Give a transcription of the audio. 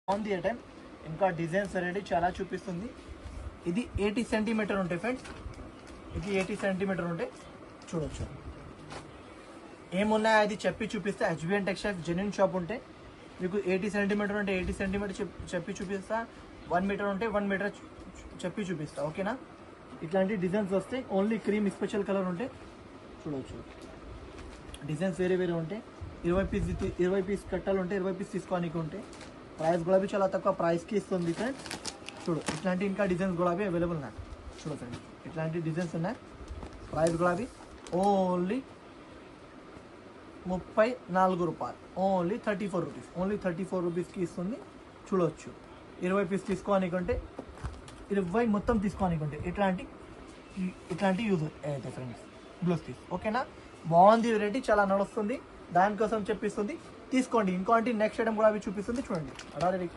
బాగుంది ఐటమ్. ఇంకా designs variety చాలా చూపిస్తుంది. ఇది 80 సెంటీమీటర్ ఉంటాయి ఫ్రెండ్స్. ఇది 80 సెంటీమీటర్ ఉంటాయి, చూడొచ్చు. ఏమున్నాయో అది చెప్పి చూపిస్తా. హెచ్బిఎన్ టెక్స్టైల్స్ జెన్యున్ షాప్ ఉంటే మీకు 80 సెంటీమీటర్ ఉంటే 80 సెంటీమీటర్ చెప్పి చూపిస్తా. 1 మీటర్ ఉంటే 1 మీటర్ చెప్పి చూపిస్తా, ఓకేనా. ఇట్లాంటి డిజైన్స్ వస్తాయి. ఓన్లీ క్రీమ్ స్పెషల్ కలర్ ఉంటే చూడవచ్చు. డిజైన్స్ వేరే వేరే ఉంటాయి. 20 పీస్ కట్టాలు ఉంటే 20 పీస్ తీసుకోవడానికి ఉంటాయి. ప్రైస్ కూడా చాలా తక్కువ ప్రైస్కి ఇస్తుంది ఫ్రెండ్స్. చూడు, ఇట్లాంటి ఇంకా డిజైన్స్ కూడా అవైలబుల్ ఉన్నాయి. చూడు ఫ్రెండ్స్, ఇట్లాంటి డిజైన్స్ ఉన్నాయి. ప్రైస్ కూడా ఓన్లీ 34 రూపాయలు, ఓన్లీ 34 రూపీస్. ఓన్లీ 34 రూపీస్కి ఇస్తుంది, చూడవచ్చు. 20 పీస్ తీసుకోవడానికి ఉంటే 20 మొత్తం తీసుకోవడానికి ఉంటే ఇట్లాంటి యూజ్ అవుతాయి ఫ్రెండ్స్. బ్లౌజ్ పీస్, ఓకేనా. బాగుంది వెరైటీ, చాలా నడుస్తుంది. దానికోసం చెప్పిస్తుంది, తీసుకోండి. ఇంకోటి నెక్స్ట్ ఐటమ్ కూడా అవి చూపిస్తుంది, చూడండి. అలాగే